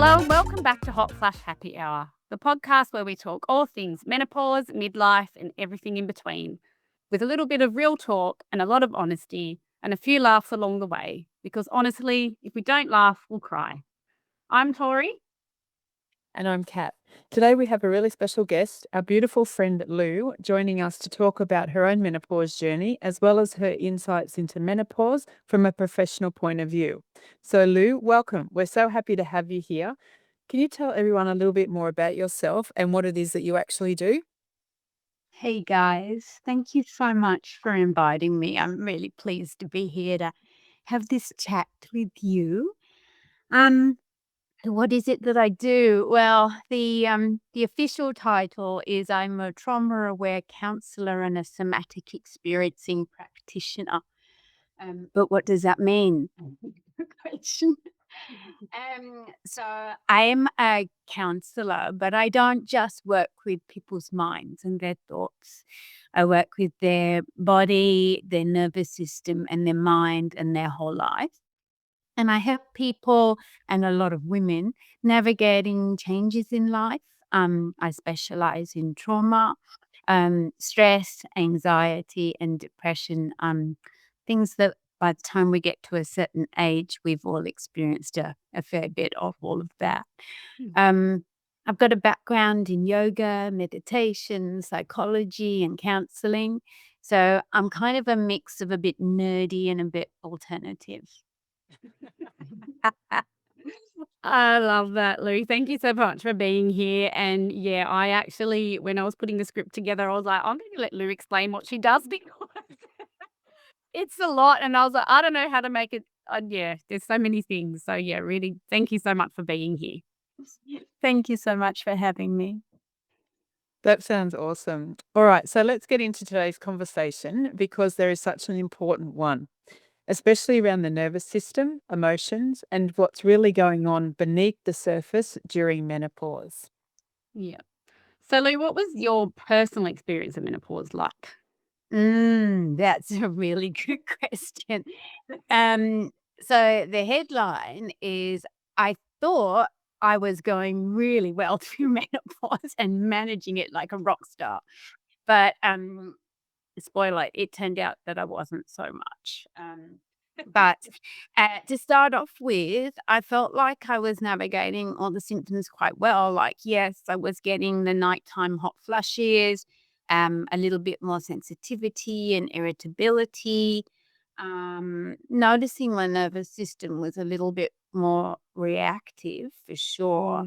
Hello and welcome back to Hot Flash Happy Hour, the podcast where we talk all things menopause, midlife, and everything in between, with a little bit of real talk and a lot of honesty and a few laughs along the way. Because honestly, if we don't laugh, we'll cry. I'm Tori. And I'm Kat. Today we have a really special guest, our beautiful friend Lou, joining us to talk about her own menopause journey, as well as her insights into menopause from a professional point of view. So Lou, welcome. We're so happy to have you here. Can you tell everyone a little bit more about yourself and what it is that you actually do? Hey guys, thank you so much for inviting me. I'm really pleased to be here to have this chat with you. Um, what is it that I do? Well, the official title is I'm a trauma-aware counselor and a somatic experiencing practitioner. But what does that mean? Good question. So I'm a counselor, but I don't just work with people's minds and their thoughts. I work with their body, their nervous system, and their mind and their whole life. And I help people and a lot of women navigating changes in life. I specialize in trauma, stress, anxiety, and depression. Things that by the time we get to a certain age, we've all experienced a fair bit of all of that. Um, I've got a background in yoga, meditation, psychology, and counseling. So I'm kind of a mix of a bit nerdy and a bit alternative. I love that, Lou. Thank you so much for being here. And yeah, I actually, when I was putting the script together, I was like, I'm going to let Lou explain what she does because it's a lot. And I was like, I don't know how to make it. Yeah, there's so many things. So yeah, really, thank you so much for being here. Thank you so much for having me. That sounds awesome. All right, so let's get into today's conversation because there is such an important one, especially around the nervous system, emotions, and what's really going on beneath the surface during menopause. Yeah. So, Lou, what was your personal experience of menopause like? That's a really good question. So the headline is I thought I was going really well through menopause and managing it like a rock star. But spoiler, it turned out that I wasn't so much. But to start off with, I felt like I was navigating all the symptoms quite well. Like, yes, I was getting the nighttime hot flushes, a little bit more sensitivity and irritability. Noticing my nervous system was a little bit more reactive for sure.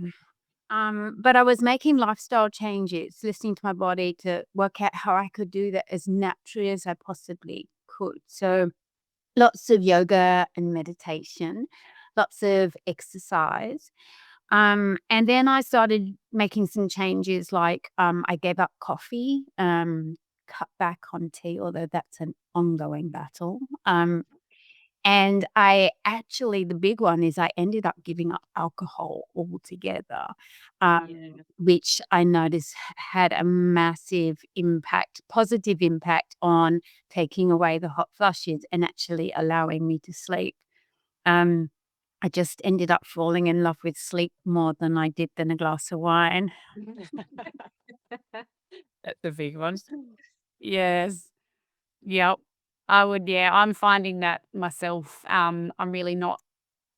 But I was making lifestyle changes, listening to my body to work out how I could do that as naturally as I possibly could. So lots of yoga and meditation, lots of exercise. And then I started making some changes like I gave up coffee, cut back on tea, although that's an ongoing battle. And I actually, the big one is I ended up giving up alcohol altogether, which I noticed had a massive impact, positive impact on taking away the hot flushes and actually allowing me to sleep. Um, I just ended up falling in love with sleep more than I did than a glass of wine. That's a big one. Yes. Yep. I'm finding that myself. I'm really not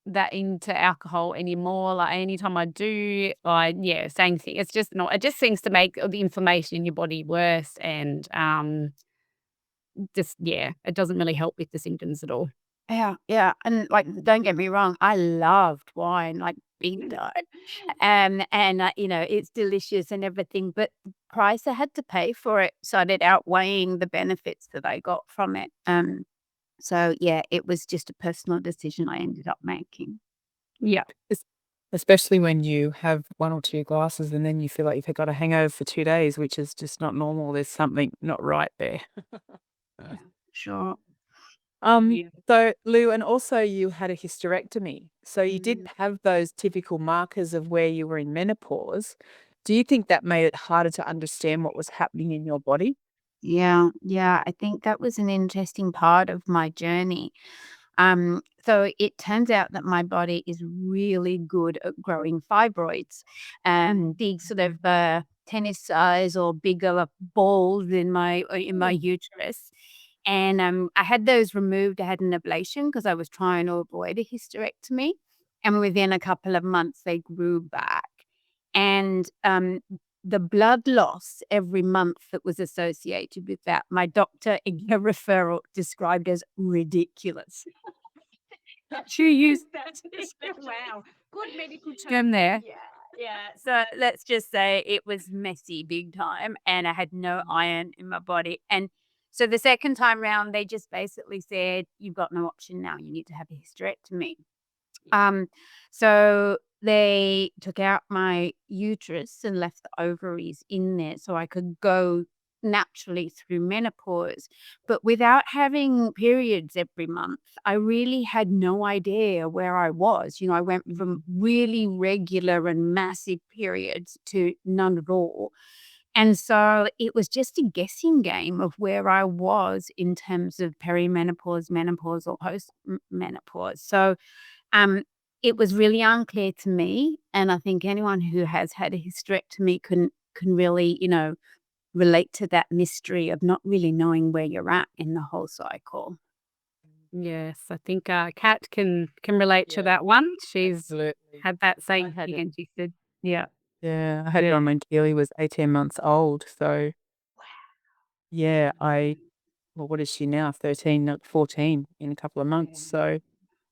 that into alcohol anymore. Like anytime I do, same thing. It's just not. It just seems to make the inflammation in your body worse, and it doesn't really help with the symptoms at all. Yeah, yeah, and, like, don't get me wrong, I loved wine, like, big time, it's delicious and everything, but the price I had to pay for it started outweighing the benefits that I got from it, so, yeah, it was just a personal decision I ended up making. Yeah. Es- Especially when you have one or two glasses and then you feel like you've got a hangover for 2 days, which is just not normal. There's something not right there. Yeah, sure. Yeah. So Lou, and also you had a hysterectomy. So you didn't Mm. have those typical markers of where you were in menopause. Do you think that made it harder to understand what was happening in your body? Yeah, yeah, I think that was an interesting part of my journey. So it turns out that my body is really good at growing fibroids, big sort of tennis size or bigger balls in my uterus. And I had those removed. I had an ablation because I was trying to avoid a hysterectomy. And within a couple of months, they grew back. And the blood loss every month that was associated with that, my doctor in her referral described as ridiculous. She used that to describe Wow. Good medical term there. Yeah. So let's just say it was messy big time and I had no iron in my body. And so the second time round, they just basically said, you've got no option now. You need to have a hysterectomy. Um, so they took out my uterus and left the ovaries in there so I could go naturally through menopause. But without having periods every month, I really had no idea where I was. I went from really regular and massive periods to none at all. And so it was just a guessing game of where I was in terms of perimenopause, menopause, or post menopause. So um, it was really unclear to me, and I think anyone who has had a hysterectomy can really, relate to that mystery of not really knowing where you're at in the whole cycle. Yes, I think Kat can relate to that one. She's Absolutely. had that same had thing, it. and she said, yeah. Yeah, I had it on when Keely was 18 months old. So, yeah, well, what is she now? 13, 14 in a couple of months. So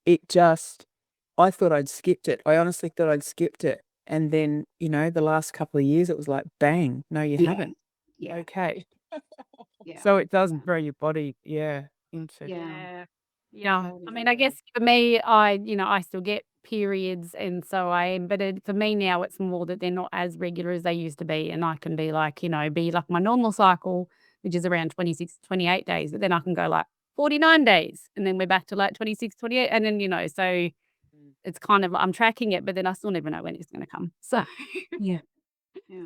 it just, I thought I'd skipped it. I honestly thought I'd skipped it. And then, the last couple of years, it was like, bang, no, you Yeah. haven't. Yeah. Okay. Yeah. So it does throw your body, into. Yeah. Yeah. I mean, I guess for me, I still get periods, and so but for me now, it's more that they're not as regular as they used to be, and I can be like, be like my normal cycle, which is around 26, 28 days, but then I can go like 49 days, and then we're back to like 26, 28, and then, so it's kind of, I'm tracking it, but then I still never know when it's going to come. So, Yeah.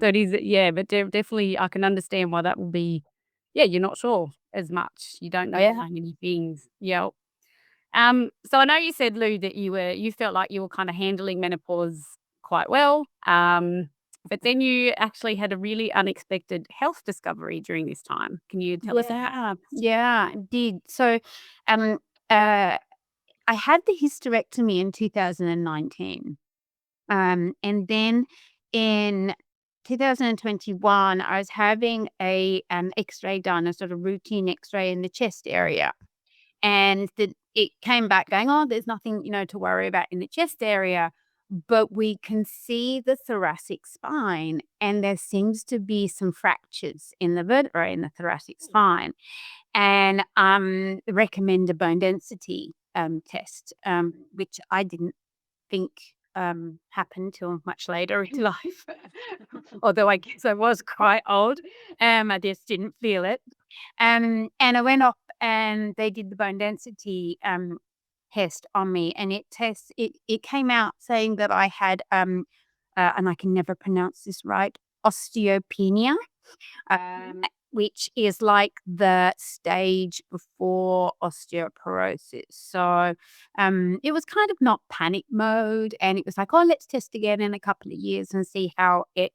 so it is, yeah, but definitely I can understand why that will be, yeah, you're not sure as much. You don't know Yeah. so many things. Yeah. So I know you said, Lou, that you felt like you were kind of handling menopause quite well. But then you actually had a really unexpected health discovery during this time. Can you tell us about that? Yeah, I did. So, um, uh, I had the hysterectomy in 2019. And then in 2021, I was having an X-ray done, a sort of routine X-ray in the chest area, and it came back going, "Oh, there's nothing, to worry about in the chest area." But we can see the thoracic spine, and there seems to be some fractures in the vertebrae in the thoracic spine, and recommend a bone density test, which I didn't think happened till much later in life. Although I guess I was quite old, I just didn't feel it. And I went off and they did the bone density test on me, and it came out saying that I had and I can never pronounce this right, osteopenia, which is like the stage before osteoporosis. So it was kind of not panic mode, and it was like, oh, let's test again in a couple of years and see how it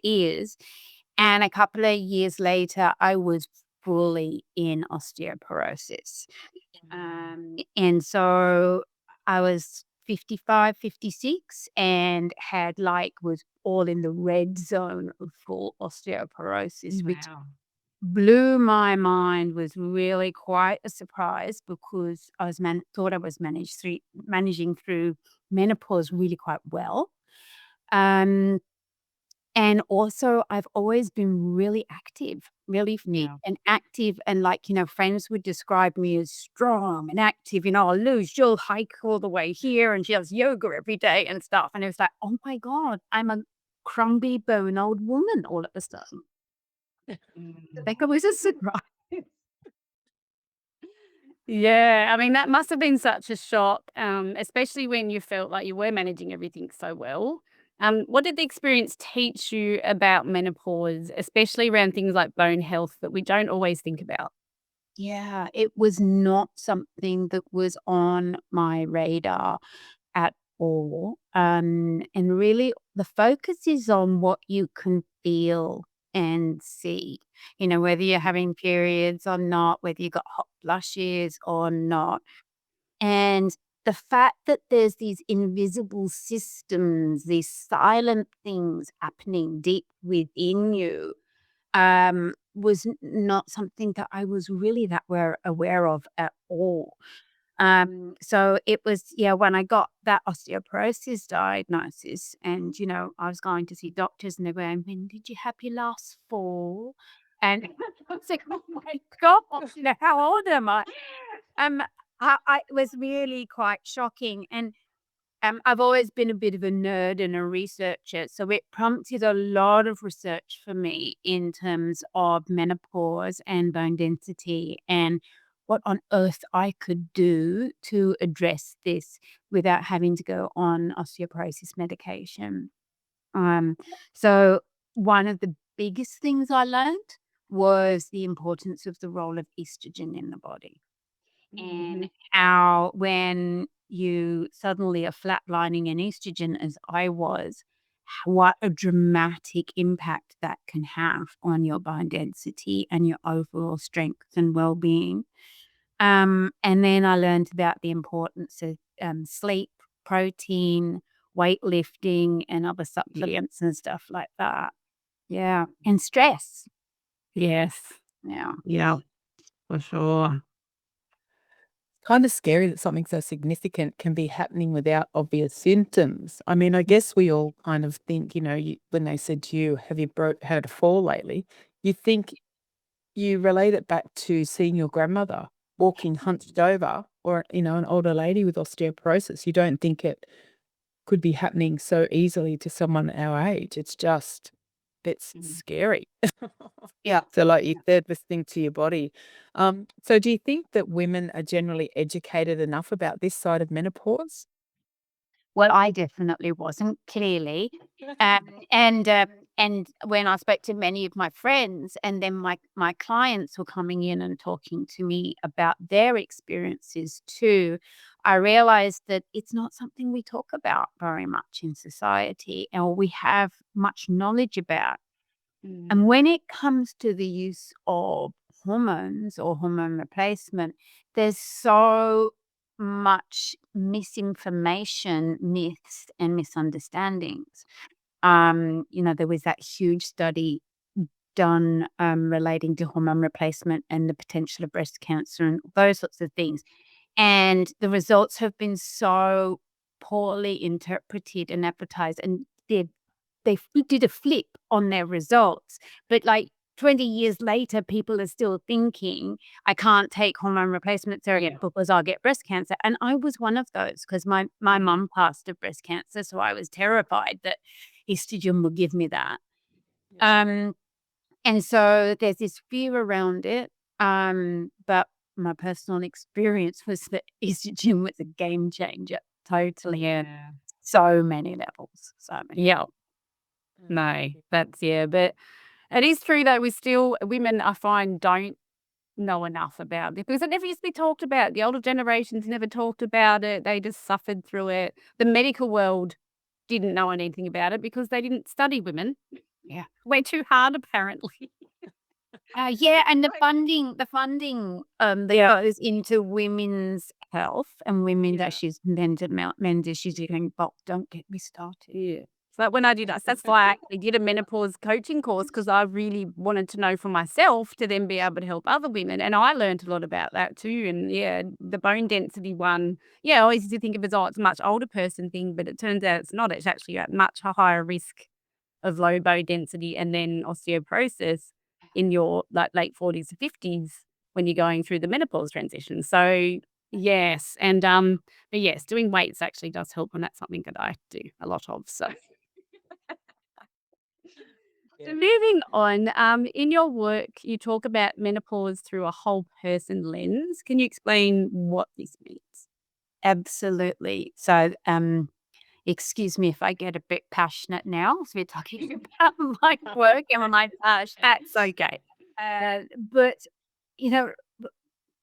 is. And a couple of years later, I was fully in osteoporosis. And so I was 55, 56, and was all in the red zone of full osteoporosis, which Wow. blew my mind, was really quite a surprise because I was thought I was managing through menopause really quite well. Um, and also, I've always been really active, really fit Yeah. and active. And friends would describe me as strong and active. Oh, Lou, she'll hike all the way here and she does yoga every day and stuff. And it was like, oh my God, I'm a crumbly bone old woman all of a sudden. Like it was a surprise. Yeah, I mean, that must have been such a shock, especially when you felt like you were managing everything so well. What did the experience teach you about menopause, especially around things like bone health that we don't always think about? Yeah, it was not something that was on my radar at all. And really, the focus is on what you can feel and see, whether you're having periods or not, whether you got hot flushes or not. And the fact that there's these invisible systems, these silent things happening deep within you, was not something that I was really that aware of at all. So it was, yeah, when I got that osteoporosis diagnosis and, I was going to see doctors and they were going, "When did you have your last fall?" And I was like, "Oh my God, how old am I?" Um, it was really quite shocking. And I've always been a bit of a nerd and a researcher, so it prompted a lot of research for me in terms of menopause and bone density and what on earth I could do to address this without having to go on osteoporosis medication. Um, so one of the biggest things I learned was the importance of the role of estrogen in the body and how when you suddenly are flatlining an estrogen as I was, what a dramatic impact that can have on your bone density and your overall strength and well-being. And then I learned about the importance of sleep, protein, weightlifting, and other supplements and stuff like that. Yeah, and stress. Yes. Yeah. Yeah, for sure. Kind of scary that something so significant can be happening without obvious symptoms. I mean, I guess we all kind of think, when they said to you, "Have you had a fall lately?" You think you relate it back to seeing your grandmother walking hunched over, or an older lady with osteoporosis. You don't think it could be happening so easily to someone our age. It's scary. Yeah. So like you said, listening to your body. So do you think that women are generally educated enough about this side of menopause? Well, I definitely wasn't, clearly. And when I spoke to many of my friends and then my clients were coming in and talking to me about their experiences too, I realized that it's not something we talk about very much in society or we have much knowledge about. And when it comes to the use of hormones or hormone replacement, there's so much misinformation, myths, and misunderstandings. There was that huge study done relating to hormone replacement and the potential of breast cancer and those sorts of things. And the results have been so poorly interpreted and advertised, and did a flip on their results. But like 20 years later, people are still thinking, I can't take hormone replacement therapy because I'll get breast cancer. And I was one of those because my mum passed of breast cancer. So I was terrified that estrogen would give me that. Um, and so there's this fear around it. But my personal experience was that estrogen was a game changer, totally. Yeah. So many levels. So many. Yeah. No, but it is true though, women I find don't know enough about it because it never used to be talked about. The older generations never talked about it. They just suffered through it. The medical world didn't know anything about it because they didn't study women. Yeah. Way too hard, apparently. Yeah, and the funding that goes into women's health and women's issues, men's issues, you think, "Well, don't get me started." Yeah. So when I did that's why I actually did a menopause coaching course because I really wanted to know for myself to then be able to help other women. And I learned a lot about that too. And yeah, the bone density one, I always used to think of it as, oh, it's a much older person thing, but it turns out it's not. It's actually at much higher risk of low bone density and then osteoporosis in your like late 40s to 50s when you're going through the menopause transition. So yes, and but yes, doing weights actually does help, and that's something that I do a lot of. So Yeah. so moving on, in your work, you talk about menopause through a whole person lens. Can you explain what this means? Absolutely. So, excuse me if I get a bit passionate now as we're talking about my work and my passion. That's okay. But, you know,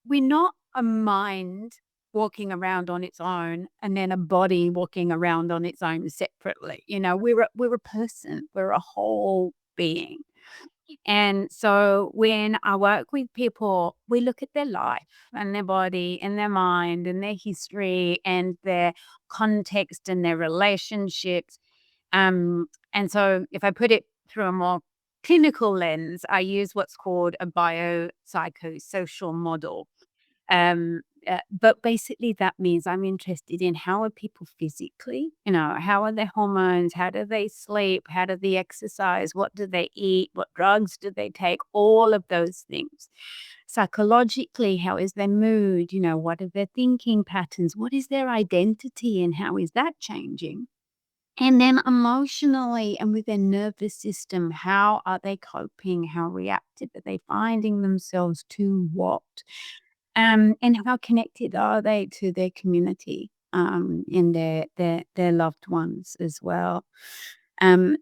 we're not a mind walking around on its own and then a body walking around on its own separately. We're a person. We're a whole being. And so when I work with people, we look at their life and their body and their mind and their history and their context and their relationships. And so if I put it through a more clinical lens, I use what's called a biopsychosocial model. But basically that means I'm interested in how are people physically, how are their hormones, how do they sleep, how do they exercise, what do they eat, what drugs do they take, all of those things. Psychologically, how is their mood, what are their thinking patterns, what is their identity and how is that changing? And then emotionally and with their nervous system, how are they coping? How reactive are they finding themselves to what? And how connected are they to their community, and their loved ones as well? Um,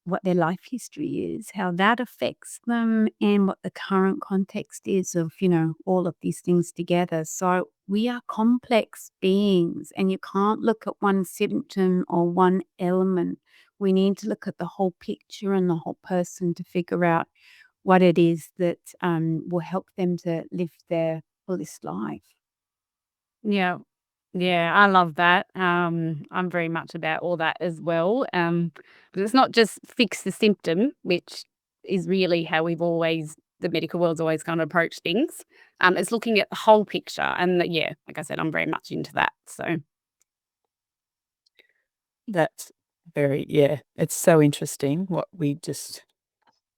what their life history is, how that affects them, and what the current context is of, all of these things together. So we are complex beings, and you can't look at one symptom or one element. We need to look at the whole picture and the whole person to figure out what it is that will help them to live their fullest life. Yeah. Yeah, I love that. I'm very much about all that as well. But it's not just fix the symptom, which is really how the medical world's always kind of approached things. It's looking at the whole picture. And yeah, like I said, I'm very much into that. So, That's yeah, it's so interesting what we just,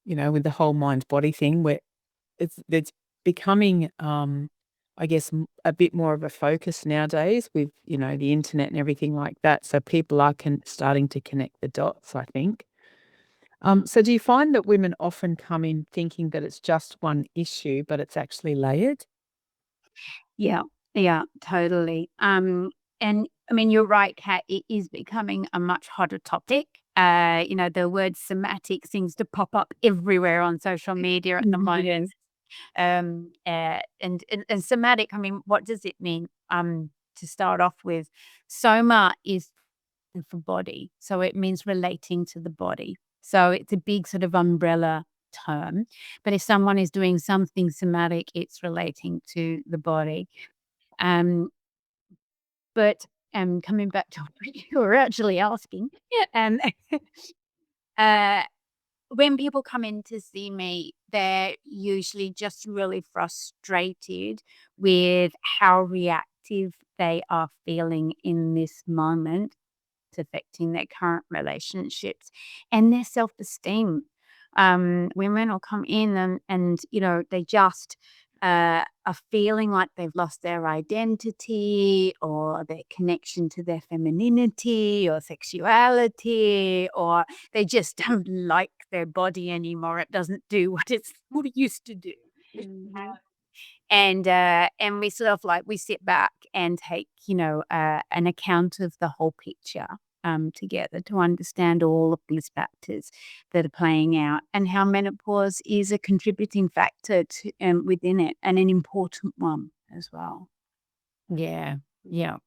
with the whole mind body thing, where it's becoming, I guess, a bit more of a focus nowadays with, the internet and everything like that. So people are starting to connect the dots, I think. So do you find that women often come in thinking that it's just one issue, but it's actually layered? Yeah, yeah, totally. And I mean, you're right, Kat. It is becoming a much hotter topic. The word somatic seems to pop up everywhere on social media at the moment. yes. And somatic. I mean, what does it mean? To start off with, soma is for body, so it means relating to the body. So it's a big sort of umbrella term. But if someone is doing something somatic, it's relating to the body. Um, but coming back to what you were actually asking, um, uh, when people come in to see me, they're usually just really frustrated with how reactive they are feeling in this moment, affecting their current relationships and their self-esteem. Women will come in and they just are feeling like they've lost their identity or their connection to their femininity or sexuality, or they just don't like their body anymore. It doesn't do what it used to do. Mhm. And we sort of we sit back and take, an account of the whole picture together to understand all of these factors that are playing out and how menopause is a contributing factor to, within it, and an important one as well. Yeah. Yeah.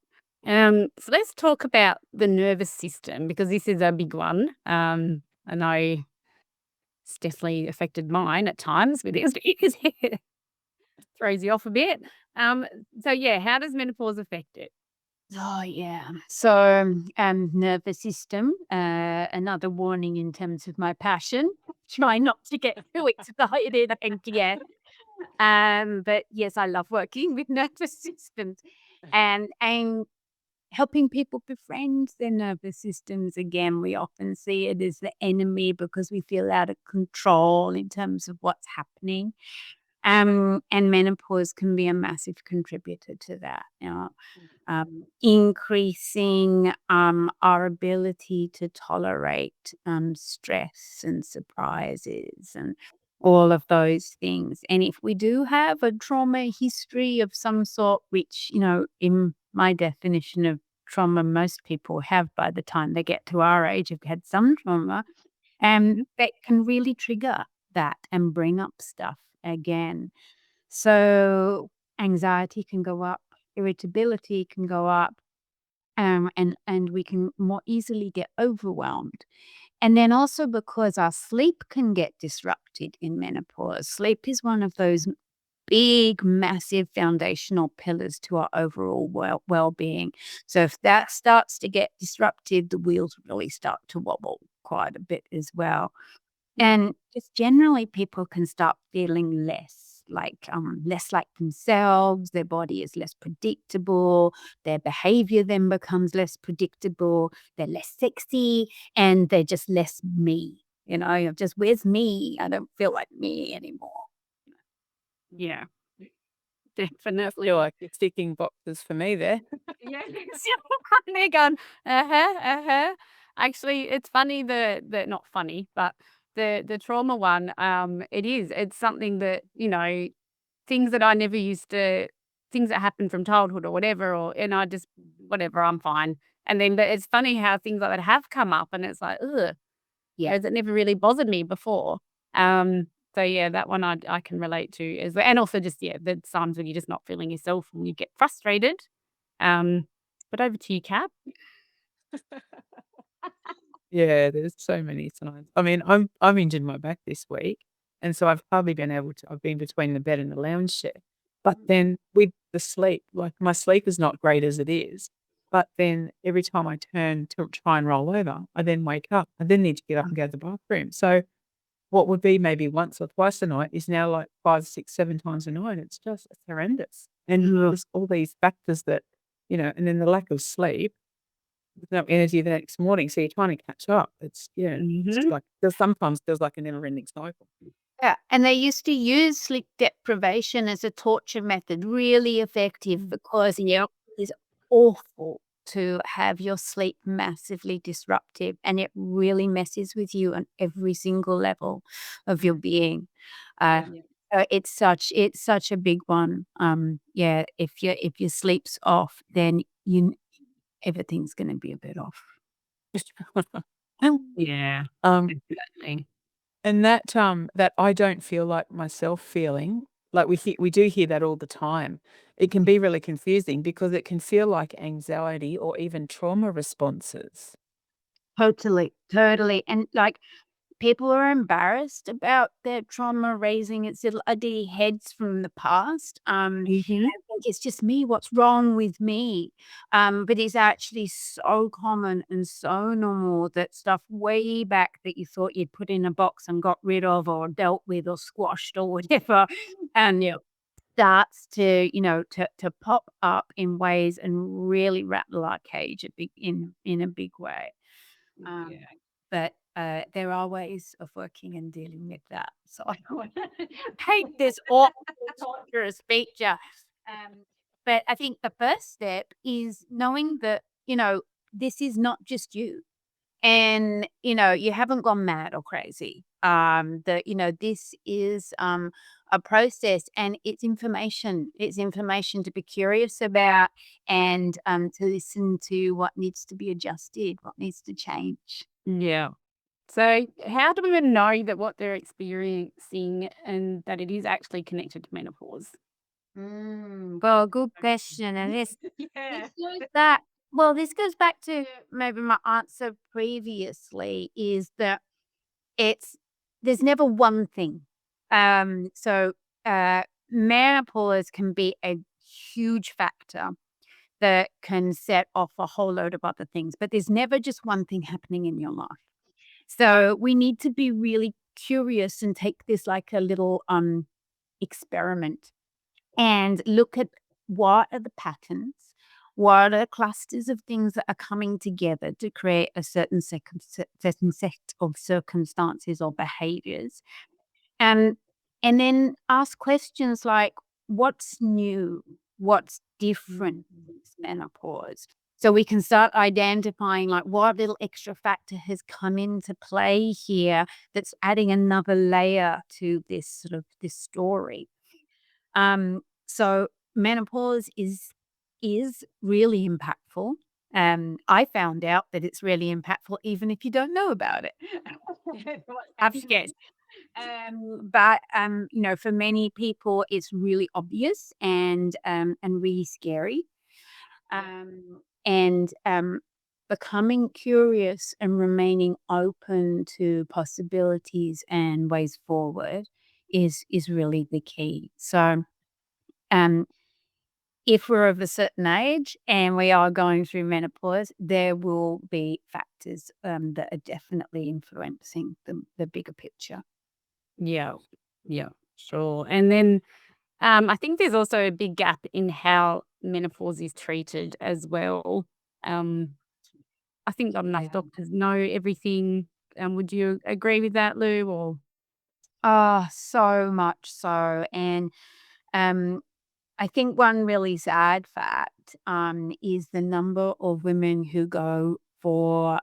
So let's talk about the nervous system because this is a big one. I know it's definitely affected mine at times with it. Throws you off a bit. Um, so yeah, how does menopause affect it? Oh, yeah. So, nervous system, another warning in terms of my passion. Try not to get too excited and get. But yes, I love working with nervous systems and helping people befriend their nervous systems. Again, we often see it as the enemy because we feel out of control in terms of what's happening. And menopause can be a massive contributor to that. Increasing our ability to tolerate stress and surprises and all of those things. And if we do have a trauma history of some sort, which, in my definition of trauma, most people have by the time they get to our age, have had some trauma, that can really trigger that and bring up stuff again. So anxiety can go up, irritability can go up, and we can more easily get overwhelmed. And then also because our sleep can get disrupted in menopause. Sleep is one of those big, massive foundational pillars to our overall well-being. So if that starts to get disrupted, the wheels really start to wobble quite a bit as well. And just generally, people can start feeling less like themselves. Their body is less predictable. Their behavior then becomes less predictable. They're less sexy, and they're just less me. Just where's me? I don't feel like me anymore. Yeah, I definitely. feel like you're ticking boxes for me there. Yes, they're going, Actually, it's funny the not funny, but the trauma one. It's something that things that I never used to, things that happened from childhood or whatever, and I just whatever, I'm fine. And then, but it's funny how things like that have come up, and it's like, ugh, Yeah. whereas it never really bothered me before. So yeah, that one I can relate to as well, and also just the times when you're just not feeling yourself and you get frustrated. Um, but over to you, Cap. Yeah, there's so many signs. I mean, I'm injured my back this week, and so I've been between the bed and the lounge chair. But then with the sleep, like my sleep is not great as it is. But then every time I turn to try and roll over, I then wake up. I then need to get up and go to the bathroom. So what would be maybe once or twice a night is now like 5, 6, 7 times a night. It's horrendous. And there's all these factors that, and then the lack of sleep, there's no energy the next morning, so you're trying to catch up. It's Mhm. like there's like a never-ending cycle. Yeah, and they used to use sleep deprivation as a torture method, really effective because, it's awful to have your sleep massively disruptive, and it really messes with you on every single level of your being. Uh, Yeah. it's such a big one. Yeah, if your sleep's off, then everything's gonna be a bit off. Yeah, Um, exactly. and that I don't feel like myself feeling, like we do hear that all the time. It can be really confusing because it can feel like anxiety or even trauma responses. Totally, totally, and, people are embarrassed about their trauma raising its little ugly heads from the past. Mhm. I think it's just me. What's wrong with me? But it's actually so common and so normal that stuff way back that you thought you'd put in a box and got rid of or dealt with or squashed or whatever, and starts to pop up in ways and really rattle our cage in a big way. Um, Yeah. but there are ways of working and dealing with that. So I don't want to paint this awful torturous picture. But I think the first step is knowing that, this is not just you. And, you haven't gone mad or crazy. That, this is a process and it's information. It's information to be curious about and to listen to what needs to be adjusted, what needs to change. Yeah. So, how do women know that what they're experiencing and that it is actually connected to menopause? Well, good question. And Yeah. this goes back to maybe my answer previously is that it's there's never one thing. So menopause can be a huge factor that can set off a whole load of other things, but there's never just one thing happening in your life. So we need to be really curious and take this like a little experiment and look at what are the patterns, what are the clusters of things that are coming together to create a certain set of circumstances or behaviors, and then ask questions like, "What's new? What's different since menopause?" So we can start identifying like what little extra factor has come into play here that's adding another layer to this story. So menopause is really impactful. I found out that it's really impactful even if you don't know about it. I'm scared. But for many people, it's really obvious and really scary. And becoming curious and remaining open to possibilities and ways forward is really the key. So, um, if we're of a certain age and we are going through menopause, there will be factors that are definitely influencing the bigger picture. Yeah. Yeah, sure. And then I think there's also a big gap in how menopause is treated as well. Um, I think not enough Yeah. doctors know everything. Would you agree with that, Lou? Or So much so. And um, I think one really sad fact is the number of women who go for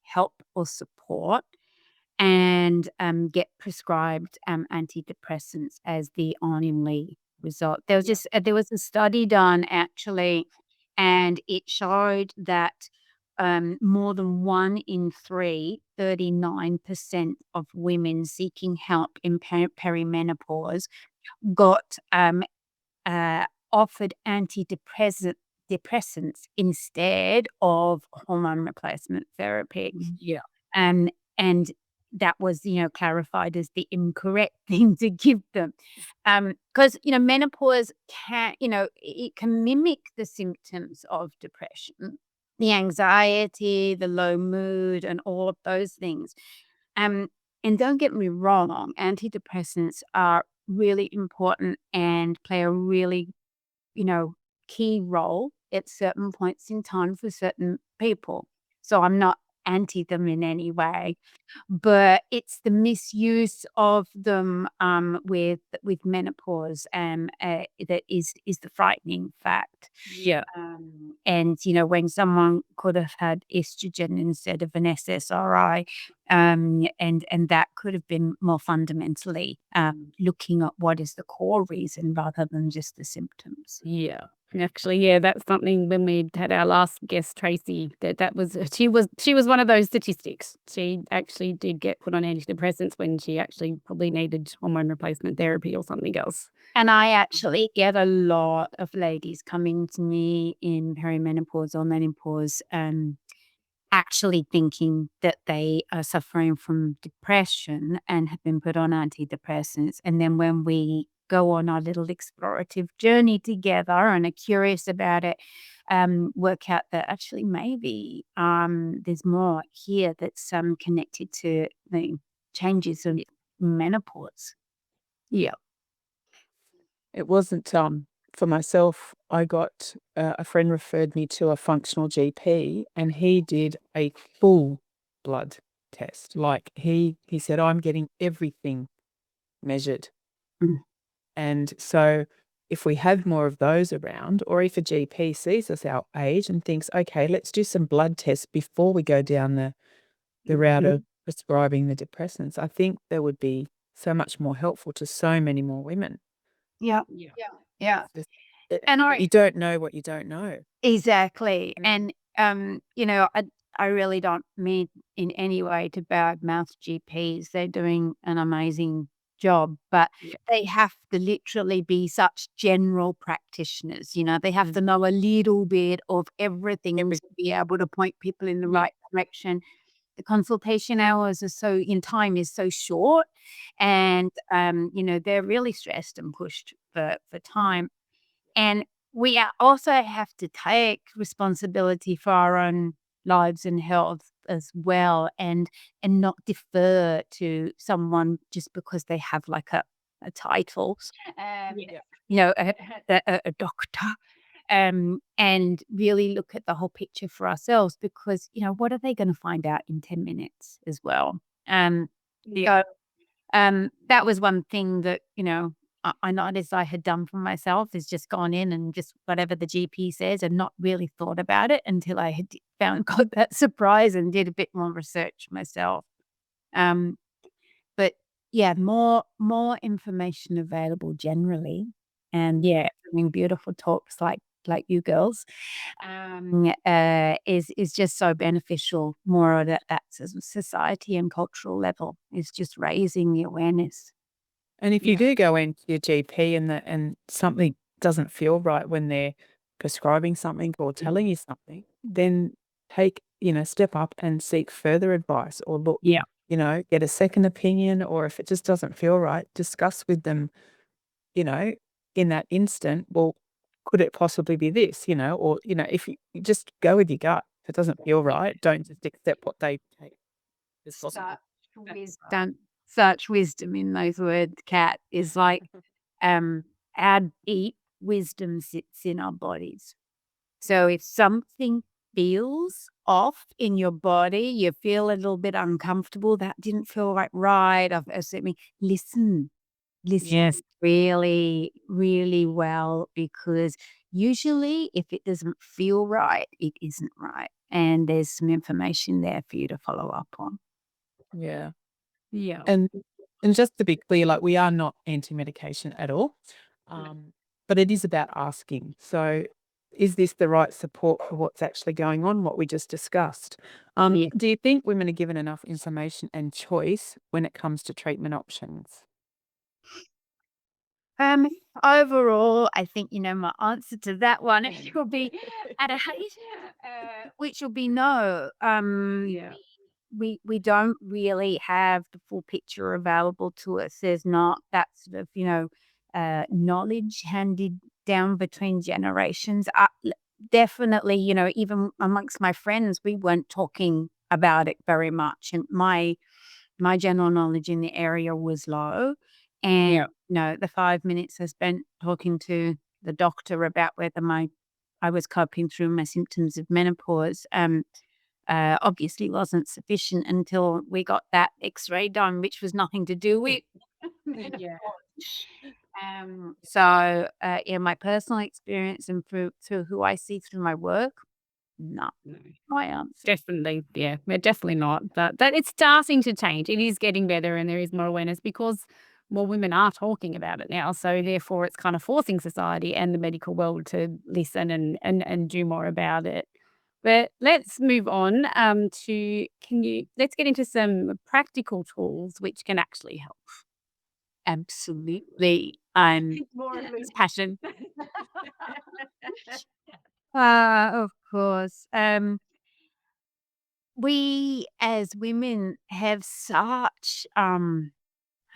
help or support and get prescribed antidepressants as the only result. There was a study done actually, and it showed that more than 1 in 3, 39% of women seeking help in perimenopause got offered depressants instead of hormone replacement therapy. yeah, And that was, clarified as the incorrect thing to give them. Because menopause it can mimic the symptoms of depression, the anxiety, the low mood, and all of those things. Um, and don't get me wrong, antidepressants are really important and play a really, you know, key role at certain points in time for certain people. So I'm not anti them in any way, but it's the misuse of them with menopause that is the frightening fact. yeah. And when someone could have had estrogen instead of an SSRI, and that could have been more fundamentally looking at what is the core reason rather than just the symptoms. Yeah. And actually, yeah, that's something when we had our last guest, Tracy, that was she was one of those statistics. She actually did get put on antidepressants when she actually probably needed hormone replacement therapy or something else. And I actually get a lot of ladies coming to me in perimenopause or menopause, actually thinking that they are suffering from depression and have been put on antidepressants. And then when we go on our little explorative journey together and are curious about it, work out that actually maybe there's more here that's connected to the changes of menopause. Yeah. It wasn't, for myself, I got, a friend referred me to a functional GP and he did a full blood test. Like he said, "I'm getting everything measured." Mm. And so if we have more of those around, or if a GP sees us our age and thinks, "Okay, let's do some blood tests before we go down the route of prescribing the depressants," I think that would be so much more helpful to so many more women. Yeah, Yeah. yeah. Just And but you don't know what you don't know. exactly. And, I really don't mean in any way to badmouth GPs. They're doing an amazing job, but Yeah. they have to literally be such general practitioners. They have to know a little bit of everything to be able to point people in the Yeah. right direction. The consultation hours are in time is so short, and they're really stressed and pushed for time. And we also have to take responsibility for our own lives and health as well, and not defer to someone just because they have like a title, um, Yeah. a doctor, and really look at the whole picture for ourselves because, what are they going to find out in 10 minutes as well? Yeah. So that was one thing that, I noticed I had done for myself is just gone in and just whatever the GP says and not really thought about it until I had got that surprise and did a bit more research myself. Um, but yeah, more information available generally. And yeah, having beautiful talks like like you girls, is just so beneficial more at that society and cultural level. Is just raising the awareness. And if you do go into your GP and something doesn't feel right when they're prescribing something or telling you something, then step up and seek further advice or look, Yeah. get a second opinion, or if it just doesn't feel right, discuss with them, you know, in that instant, well, could it possibly be this, or, if you just go with your gut. If it doesn't feel right, don't just accept what they take as possible. Wisdom, such wisdom in those words, Kat, is like our deep wisdom sits in our bodies. So if something feels off in your body, you feel a little bit uncomfortable, that didn't feel right. Listen, Yes. really, really well, because usually if it doesn't feel right, it isn't right. And there's some information there for you to follow up on. Yeah. Yeah. And just to be clear, like, we are not anti-medication at all, but it is about asking. So, is this the right support for what's actually going on, what we just discussed? Yeah. Do you think women are given enough information and choice when it comes to treatment options? Um, Overall, I think, my answer to that one will be at a which will be no. We don't really have the full picture available to us. There's not that sort of, knowledge handed down between generations. Definitely, even amongst my friends, we weren't talking about it very much, and my general knowledge in the area was low. And Yeah. the 5 minutes I spent talking to the doctor about whether I was coping through my symptoms of menopause, obviously wasn't sufficient until we got that X-ray done, which was nothing to do with Yeah. in my personal experience and through who I see through my work, no, my answer. Definitely, yeah. We're definitely not. But that it's starting to change. It is getting better and there is more awareness because more women are talking about it now. So therefore it's kind of forcing society and the medical world to listen and do more about it. But let's move on to let's get into some practical tools which can actually help. Absolutely. More of It's passion. Of course. We as women have such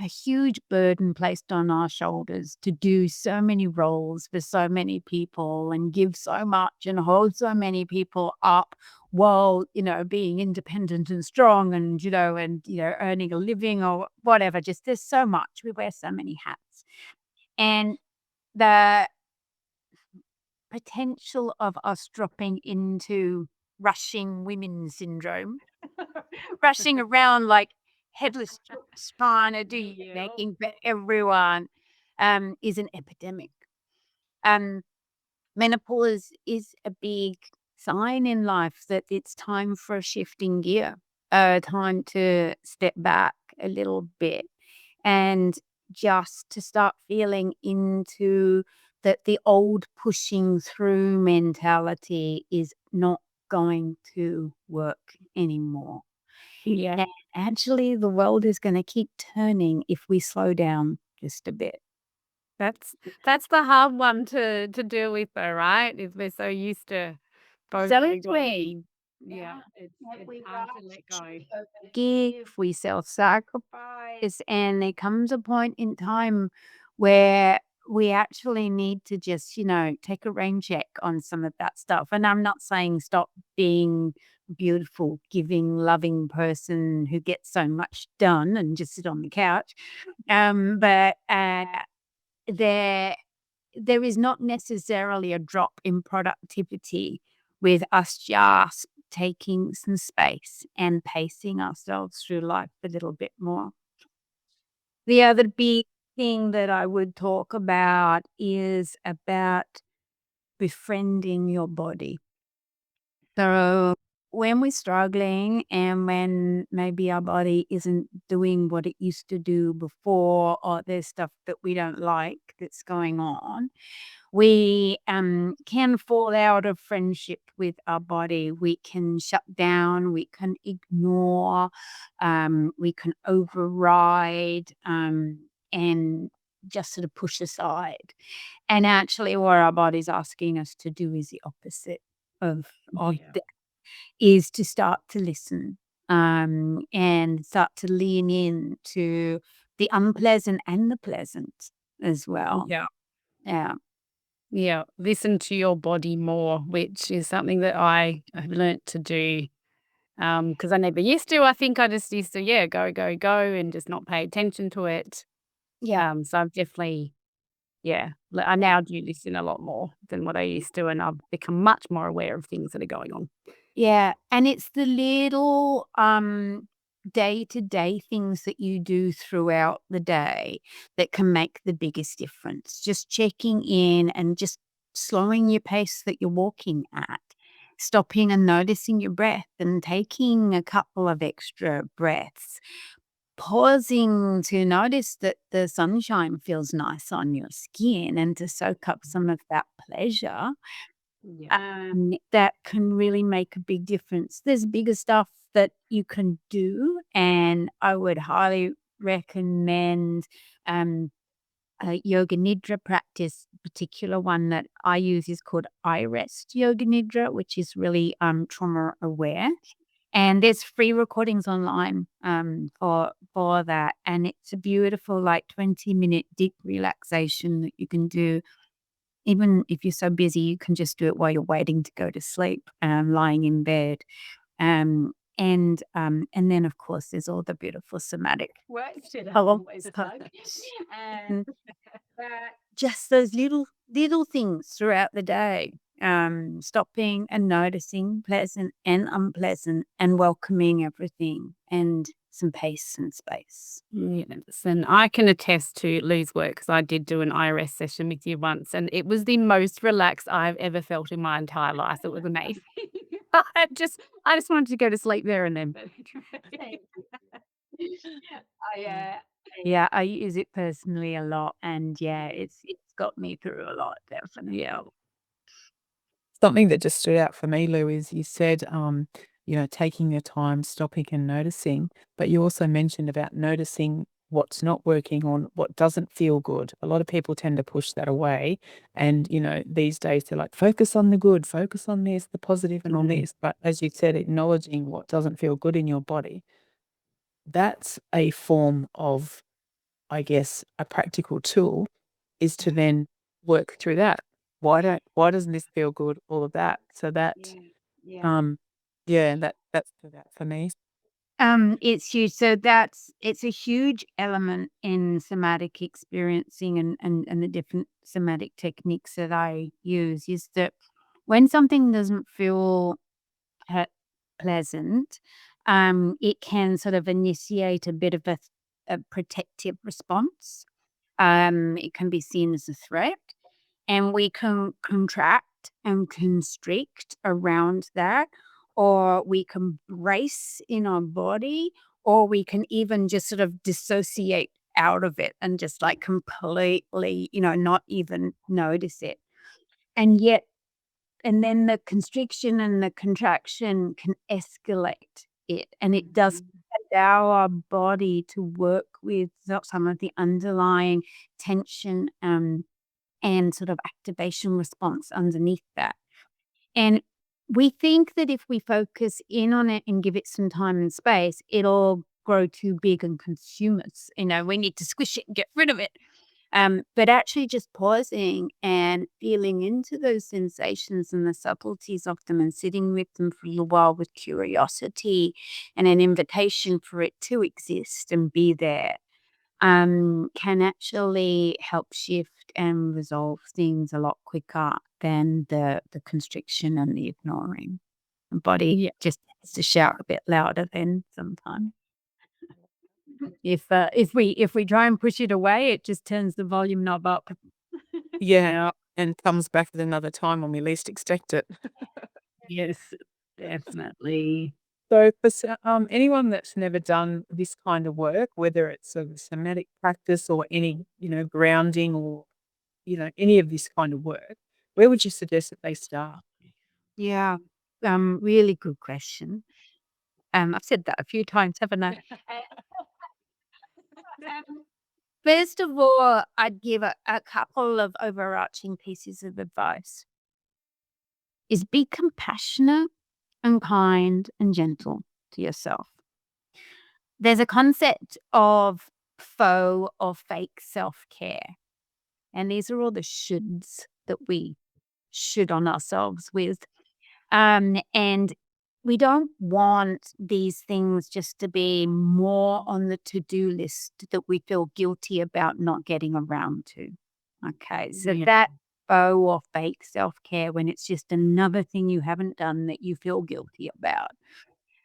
a huge burden placed on our shoulders to do so many roles for so many people and give so much and hold so many people up while, being independent and strong and, earning a living or whatever. Just there's so much. We wear so many hats. And the potential of us dropping into rushing women syndrome, rushing around like headless chooks trying to do making for everyone, is an epidemic. Um, Menopause is a big sign in life that it's time for a shifting gear, time to step back a little bit and just to start feeling into that the old pushing through mentality is not going to work anymore. Yeah. And actually, the world is going to keep turning if we slow down just a bit. That's the hard one to deal with though, right? Is we're so used to both Exactly. going. Yeah, it's hard to let go. Give, we self-sacrifice, and there comes a point in time where we actually need to just, take a rain check on some of that stuff. And I'm not saying stop being beautiful, giving, loving person who gets so much done and just sit on the couch. But there there is not necessarily a drop in productivity with us just taking some space and pacing ourselves through life a little bit more. The other big thing that I would talk about is about befriending your body. So when we're struggling and when maybe our body isn't doing what it used to do before, or there's stuff that we don't like that's going on, we can fall out of friendship with our body. We can shut down, we can ignore, we can override, and just sort of push aside. And actually, what our body's asking us to do is the opposite of Yeah. that, is to start to listen, and start to lean in to the unpleasant and the pleasant as well. Yeah. Yeah. Yeah. Listen to your body more, which is something that I have learnt to do. Because I never used to. I think I just used to, go, go, go, and just not pay attention to it. Yeah. So I've definitely, I now do listen a lot more than what I used to, and I've become much more aware of things that are going on. Yeah, and it's the little, day-to-day things that you do throughout the day that can make the biggest difference. Just checking in and just slowing your pace that you're walking at, stopping and noticing your breath and taking a couple of extra breaths, pausing to notice that the sunshine feels nice on your skin and to soak up some of that pleasure. That can really make a big difference. There's bigger stuff that you can do, and I would highly recommend a yoga nidra practice. Particular one that I use is called I rest yoga nidra, which is really trauma aware. And there's free recordings online for that, and it's a beautiful, like, 20-minute deep relaxation that you can do. Even if you're so busy, you can just do it while you're waiting to go to sleep, lying in bed. And then, of course, there's all the beautiful somatic work that I always plug. And just those little things throughout the day, stopping and noticing pleasant and unpleasant and welcoming everything, and some pace and space. Yes, and I can attest to Lou's work because I did do an IRS session with you once, and it was the most relaxed I've ever felt in my entire life. It was amazing. I just wanted to go to sleep there and then. Yeah, I use it personally a lot, and it's got me through a lot, definitely. Yeah. Something that just stood out for me, Lou, is you said, taking your time, stopping and noticing, but you also mentioned about noticing what's not working on what doesn't feel good. A lot of people tend to push that away. And, these days they're like, focus on the good, focus on this, the positive and all this. But as you said, acknowledging what doesn't feel good in your body, that's a form of, I guess, a practical tool is to then work through that. Why doesn't this feel good? All of that. So that, Yeah. that's for that for me. It's huge. It's a huge element in somatic experiencing, and the different somatic techniques that I use, is that when something doesn't feel pe pleasant, it can sort of initiate a bit of a protective response. It can be seen as a threat, and we can contract and constrict around that, or we can brace in our body, or we can even just sort of dissociate out of it and just, like, completely, not even notice it. And yet, and then the constriction and the contraction can escalate it, and it does allow our body to work with some of the underlying tension, and sort of activation response underneath that. And we think that if we focus in on it and give it some time and space, it'll grow too big and consume us. We need to squish it and get rid of it. But actually just pausing and feeling into those sensations and the subtleties of them, and sitting with them for a little while with curiosity and an invitation for it to exist and be there, can actually help shift and resolve things a lot quicker than the constriction and the ignoring. The body just has to shout a bit louder then sometimes. If we try and push it away, it just turns the volume knob up. Yeah, and comes back at another time when we least expect it. Yes. Definitely. So for anyone that's never done this kind of work, whether it's a somatic practice or any, grounding or, any of this kind of work, where would you suggest that they start? Yeah. Really good question. I've said that a few times, haven't I? Um, First of all, I'd give a couple of overarching pieces of advice. Is be compassionate and kind and gentle to yourself. There's a concept of faux or fake self-care, and these are all the shoulds that we should on ourselves with. And we don't want these things just to be more on the to-do list that we feel guilty about not getting around to. Okay, so Yeah. that faux or fake self-care when it's just another thing you haven't done that you feel guilty about.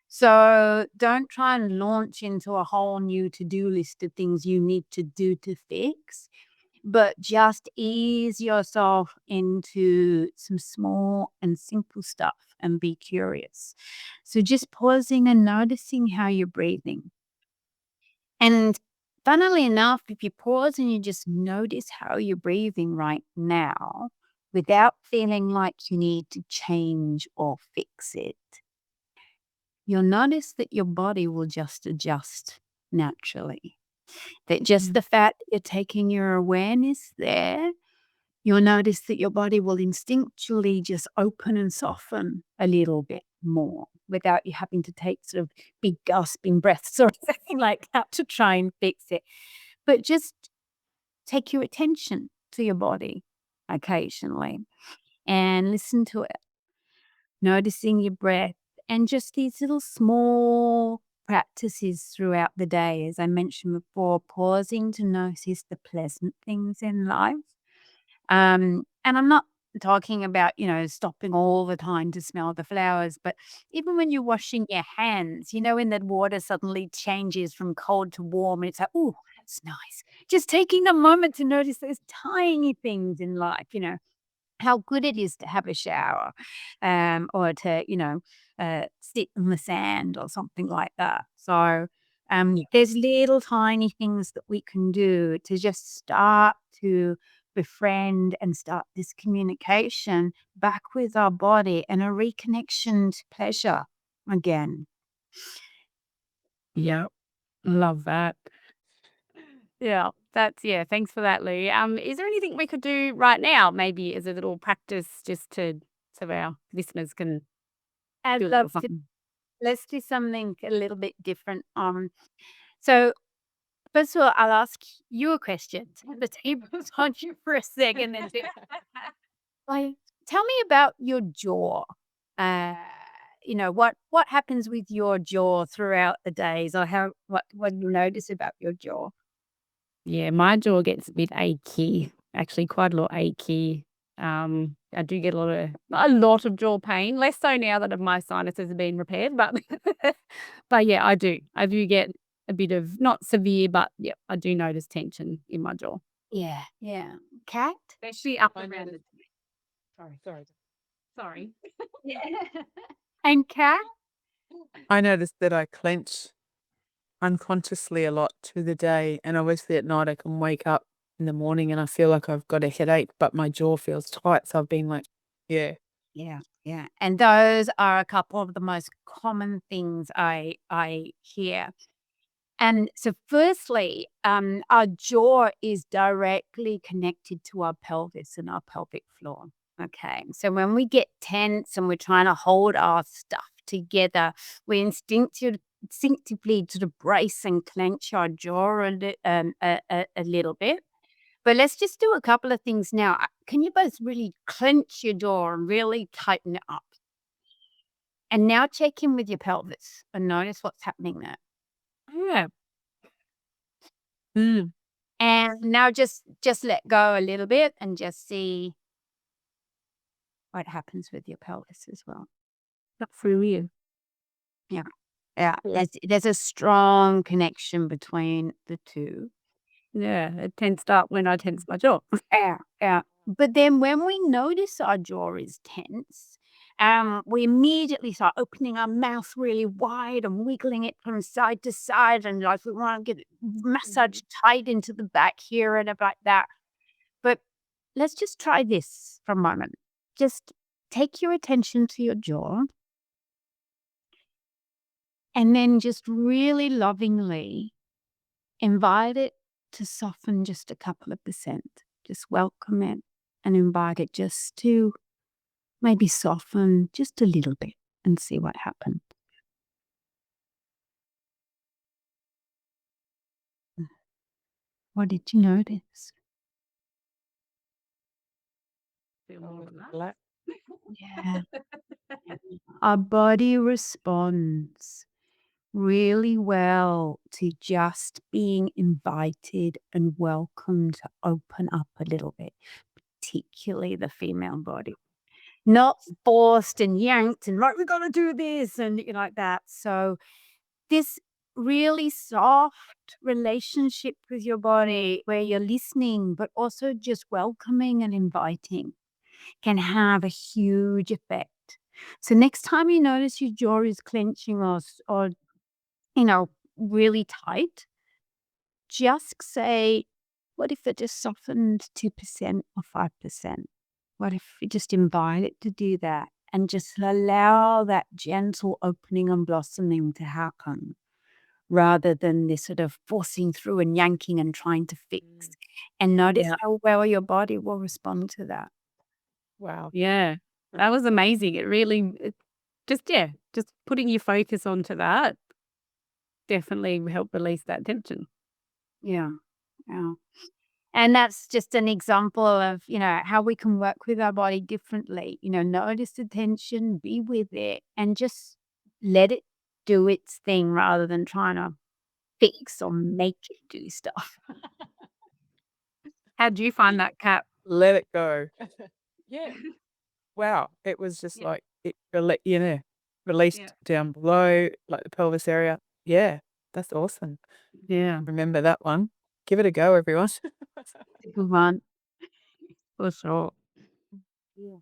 So don't try and launch into a whole new to-do list of things you need to do to fix, but just ease yourself into some small and simple stuff and be curious. So just pausing and noticing how you're breathing. And funnily enough, if you pause and you just notice how you're breathing right now without feeling like you need to change or fix it, you'll notice that your body will just adjust naturally. That just the fact that you're taking your awareness there, you'll notice that your body will instinctually just open and soften a little bit more without you having to take sort of big gasping breaths or something like that to try and fix it. But just take your attention to your body occasionally and listen to it, noticing your breath and just these little small practices throughout the day. As I mentioned before, pausing to notice the pleasant things in life. And I'm not talking about, stopping all the time to smell the flowers, but even when you're washing your hands, when the water suddenly changes from cold to warm, and it's like, oh, that's nice. Just taking a moment to notice those tiny things in life, how good it is to have a shower, or to, sit in the sand or something like that. So, there's little tiny things that we can do to just start to befriend and start this communication back with our body and a reconnection to pleasure again. Yeah. Love that. Yeah, thanks for that, Lou. Is there anything we could do right now, maybe as a little practice just to so our listeners can I'd do a little love to. something? Let's do something a little bit different. So first of all, I'll ask you a question. Turn the tables on you for a second and like, tell me about your jaw. Uh, what happens with your jaw throughout the days, or what you notice about your jaw? Yeah, my jaw gets a bit achy, actually quite a lot achy. I do get a lot of jaw pain, less so now that my sinuses have been repaired, but but yeah, I do. I do get a bit of not severe, but yeah, I do notice tension in my jaw, Yeah, yeah. Cat? especially up I around noticed. Sorry. sorry. Yeah. And cat? I noticed that I clench unconsciously a lot through the day, and obviously at night I can wake up in the morning and I feel like I've got a headache, but my jaw feels tight. So I've been like, yeah. Yeah, yeah. And those are a couple of the most common things I hear. And so firstly, our jaw is directly connected to our pelvis and our pelvic floor. Okay. So when we get tense and we're trying to hold our stuff together, we instinctively sort of brace and clench our jaw a little bit. But let's just do a couple of things now. Can you both really clench your jaw and really tighten it up? And now check in with your pelvis and notice what's happening there. Yeah. Mm. And now just let go a little bit and just see what happens with your pelvis as well. That's really weird. Yeah. Yeah. There's a strong connection between the two. Yeah, it tensed up when I tense my jaw. Yeah. Yeah. But then when we notice our jaw is tense, We immediately start opening our mouth really wide and wiggling it from side to side, and like we want to get it massaged tight into the back here and about that. But let's just try this for a moment. Just take your attention to your jaw and then just really lovingly invite it to soften just a couple of percent. Just welcome it and invite it just to maybe soften just a little bit and see what happens. What did you notice? Feel more relaxed. Black. Yeah. Our body responds really well to just being invited and welcomed to open up a little bit, particularly the female body. Not forced and yanked and right, we gotta do this and like that. So this really soft relationship with your body where you're listening, but also just welcoming and inviting can have a huge effect. So next time you notice your jaw is clenching or really tight, just say, what if it just softened 2% or 5%? What if you just invite it to do that and just allow that gentle opening and blossoming to happen rather than this sort of forcing through and yanking and trying to fix? And notice Yeah. how well your body will respond to that. Wow. Yeah. That was amazing. It really just putting your focus onto that definitely helped release that tension. Yeah. Yeah. And that's just an example of, how we can work with our body differently. Notice the tension, be with it, and just let it do its thing rather than trying to fix or make it do stuff. How'd you find that, Kat? Let it go. Yeah. Wow. It was just Yeah. like it Yeah. released down below, like the pelvis area. Yeah. That's awesome. Yeah. Remember that one. Give it a go, everyone. Good one. For sure. Yeah.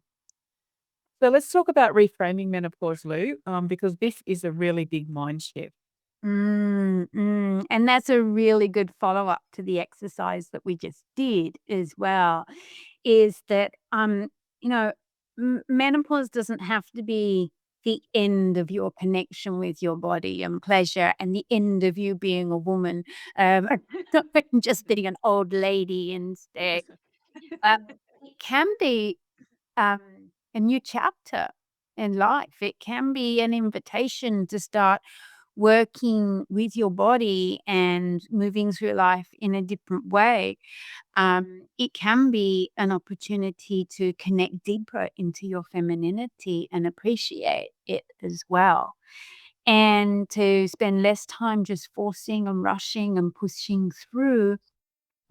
So let's talk about reframing menopause, Lou, because this is a really big mind shift. And that's a really good follow-up to the exercise that we just did as well, is that, menopause doesn't have to be the end of your connection with your body and pleasure and the end of you being a woman, just being an old lady instead. It can be um, a new chapter in life. It can be an invitation to start working with your body and moving through life in a different way. It can be an opportunity to connect deeper into your femininity and appreciate it as well. And to spend less time just forcing and rushing and pushing through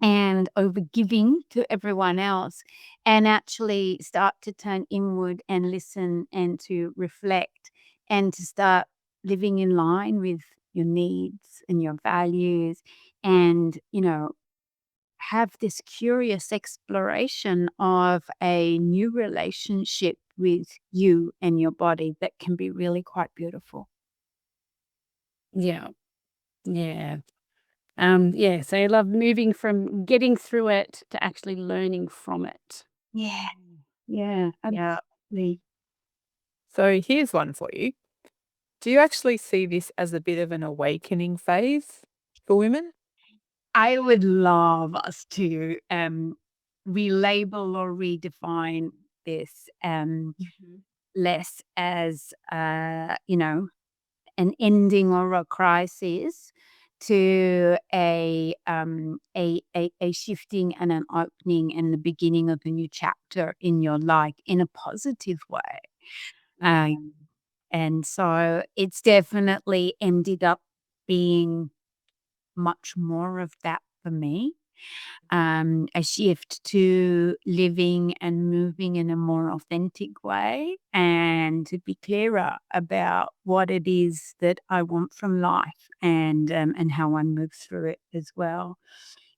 and over giving to everyone else, and actually start to turn inward and listen and to reflect and to start living in line with your needs and your values and have this curious exploration of a new relationship with you and your body that can be really quite beautiful. Yeah. Yeah. Yeah. So I love moving from getting through it to actually learning from it. Yeah, yeah, Yeah. absolutely. So here's one for you. Do you actually see this as a bit of an awakening phase for women? I would love us to relabel or redefine this less as an ending or a crisis to a shifting and an opening and the beginning of a new chapter in your life in a positive way. Um, and so it's definitely ended up being much more of that for me. A shift to living and moving in a more authentic way and to be clearer about what it is that I want from life and how I move through it as well.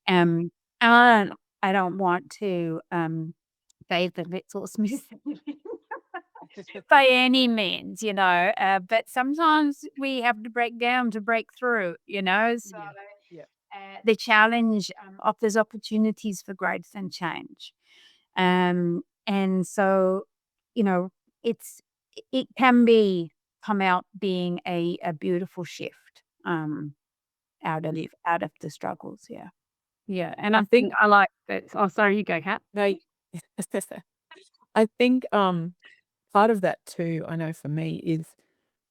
Um, I don't want to say that it's all smooth sailing. by any means, but sometimes we have to break down to break through, so Yeah. Yeah. the challenge offers opportunities for growth and change. And so, you know, it's it can be come out being a beautiful shift out of the struggles. Yeah. Yeah, and I I think think I like that. Oh, sorry, you go, Kat. no, I think part of that too, I know for me is,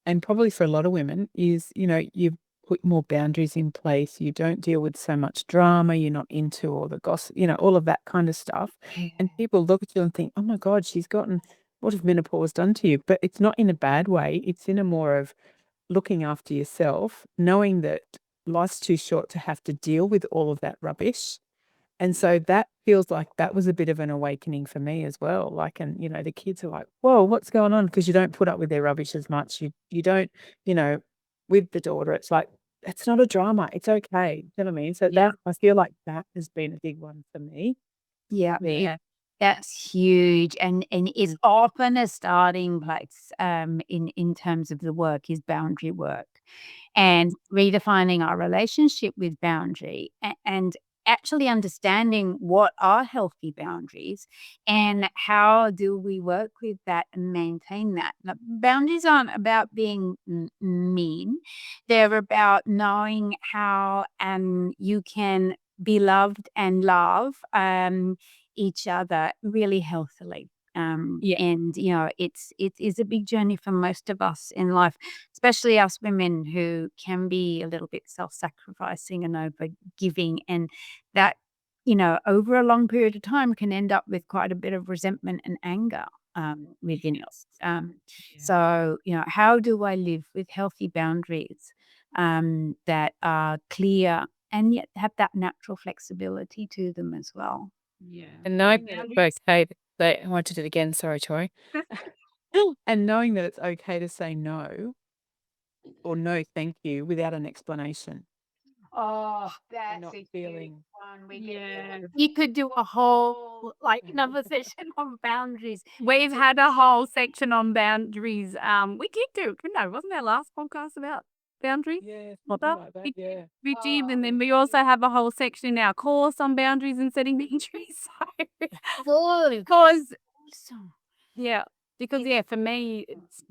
and probably for a lot of women, is, you put more boundaries in place. You don't deal with so much drama. You're not into all the gossip, all of that kind of stuff. And people look at you and think, oh my God, what has menopause done to you? But it's not in a bad way. It's in a more of looking after yourself, knowing that life's too short to have to deal with all of that rubbish. And so that feels like that was a bit of an awakening for me as well. Like, and the kids are like, "Whoa, what's going on?" Because you don't put up with their rubbish as much. You don't, you know, with the daughter, it's like it's not a drama. It's okay. You know what I mean? So Yeah. that I feel like that has been a big one for me. Yeah. Yeah. That's huge, and it's often a starting place, in terms of the work is boundary work, and redefining our relationship with boundary, and actually understanding what are healthy boundaries, and how do we work with that and maintain that. Now, boundaries aren't about being mean; they're about knowing how you can be loved and love. Each other really healthily. Yeah. And it is a big journey for most of us in life, especially us women who can be a little bit self-sacrificing and over-giving, and that over a long period of time can end up with quite a bit of resentment and anger within us. Yeah. So how do I live with healthy boundaries that are clear and yet have that natural flexibility to them as well? Yeah. And knowing that it's okay to say, I wanted it again. Sorry, Tori. And knowing that it's okay to say no or no, thank you, without an explanation. Oh, And that's not a huge feeling. one. Yeah. You could do a whole, like, another session on boundaries. We've had a whole section on boundaries. We did do, no, wasn't our last podcast about boundaries? Yeah, Stuff? something like that. We Yeah. we did, and then we also have a whole section in our course on boundaries and setting boundaries. Oh, Because awesome. yeah, because yeah, for me,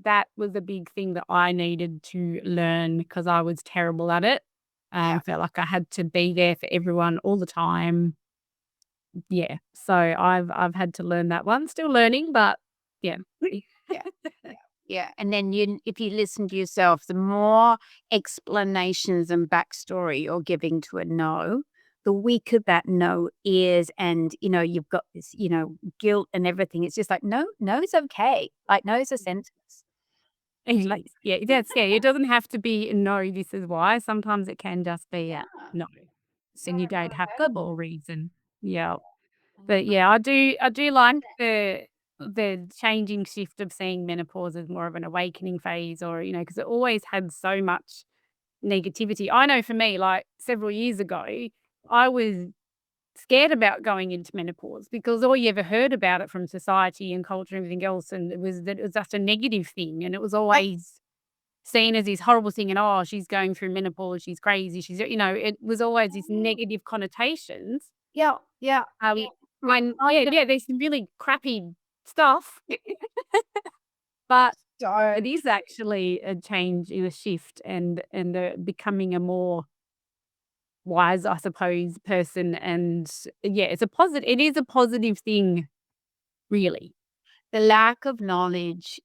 that was a big thing that I needed to learn because I was terrible at it. Yeah. Felt like I had to be there for everyone all the time. Yeah, so I've had to learn that one. Still learning, but yeah. Yeah. Yeah. And then if you listen to yourself, the more explanations and backstory you're giving to a no, the weaker that no is. And, you've got this, guilt and everything. It's just like, no, no is okay. Like, no is a sentence. Like, yeah, that's yeah. It doesn't have to be no. This is why. Sometimes it can just be a Yeah. no, so you Not don't have at the all. reason. Yeah. But yeah, I do like the changing shift of seeing menopause as more of an awakening phase or, because it always had so much negativity. I know for me, like several years ago, I was scared about going into menopause because all you ever heard about it from society and culture and everything else, and it was that it was just a negative thing, and it was always seen as this horrible thing, and oh, she's going through menopause, she's crazy, it was always these negative connotations. Yeah. Yeah. Um, when yeah, there's some really crappy stuff, but So it is actually a change in a shift and becoming a more wise, I suppose, person. And yeah, it is a positive thing, really. the lack of knowledge,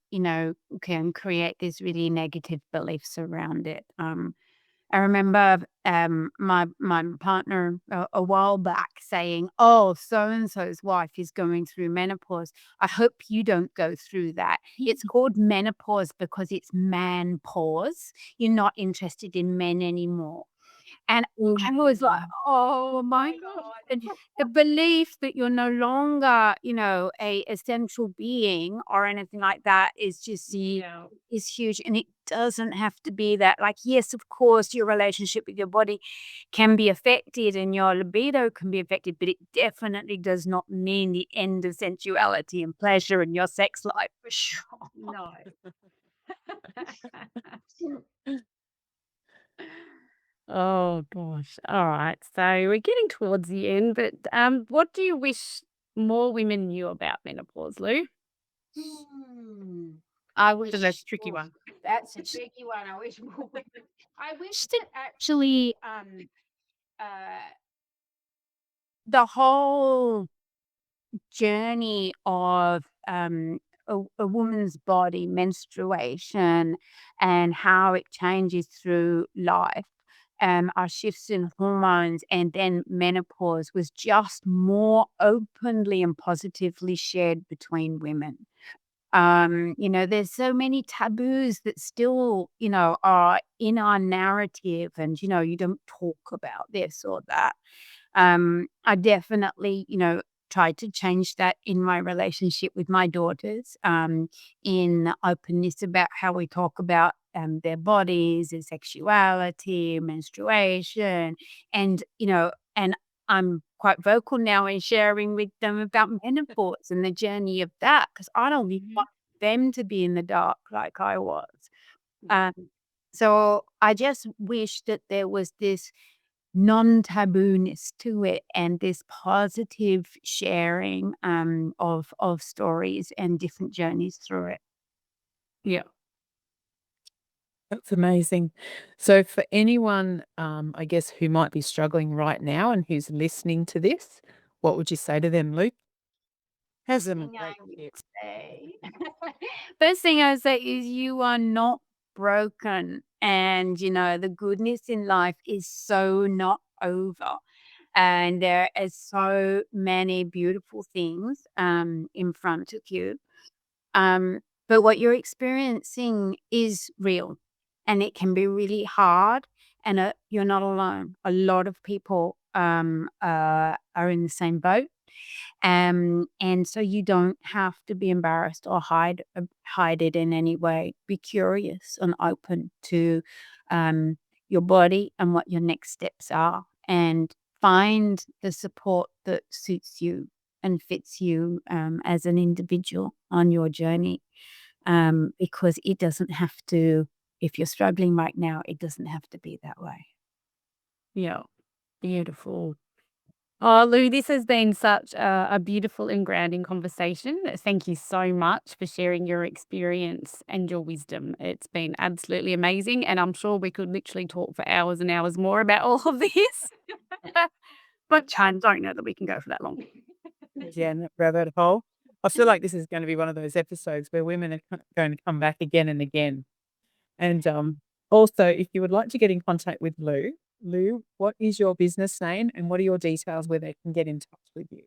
can create these really negative beliefs around it. I remember my partner a while back saying, "Oh, so and so's wife is going through menopause. I hope you don't go through that. It's called menopause because it's man pause. You're not interested in men anymore." And I was like, "Oh my God." And the belief that you're no longer, a essential being or anything like that is just Yeah. is huge. And it doesn't have to be that. Like, yes, of course, your relationship with your body can be affected and your libido can be affected, but it definitely does not mean the end of sensuality and pleasure in your sex life for sure. No. Oh gosh. All right. So we're getting towards the end, but what do you wish more women knew about menopause, Lou? I wish That's a tricky one. that's a tricky one. I wish more women. I wish that actually uh the whole journey of a woman's body, menstruation, and how it changes through life, our shifts in hormones, and then menopause was just more openly and positively shared between women. There's so many taboos that still, are in our narrative, and you don't talk about this or that. I definitely, tried to change that in my relationship with my daughters, in openness about how we talk about their bodies and sexuality, menstruation, and I'm quite vocal now in sharing with them about menopause and the journey of that because I don't even want them to be in the dark like I was. Um, so I just wish that there was this non-tabooness to it and this positive sharing of stories and different journeys through it. Yeah. That's amazing. So for anyone, I guess, who might be struggling right now and who's listening to this, what would you say to them, Luke? Has them a Thing I great would tip. say. First thing I would say is you are not broken, and the goodness in life is so not over. And there is so many beautiful things in front of you. But what you're experiencing is real, and it can be really hard. And you're not alone. A lot of people are in the same boat, and so you don't have to be embarrassed or hide it in any way. Be curious and open to um, your body and what your next steps are, and find the support that suits you and fits you as an individual on your journey. Because it doesn't have to. If you're struggling right now, it doesn't have to be that way. Yeah. Beautiful. Oh, Lou, this has been such a beautiful and grounding conversation. Thank you so much for sharing your experience and your wisdom. It's been absolutely amazing. And I'm sure we could literally talk for hours and hours more about all of this. But I don't know that we can go for that long. Yeah, and that rabbit hole. I feel like this is going to be one of those episodes where women are going to come back again and again. And also, if you would like to get in contact with Lou, what is your business name and what are your details where they can get in touch with you?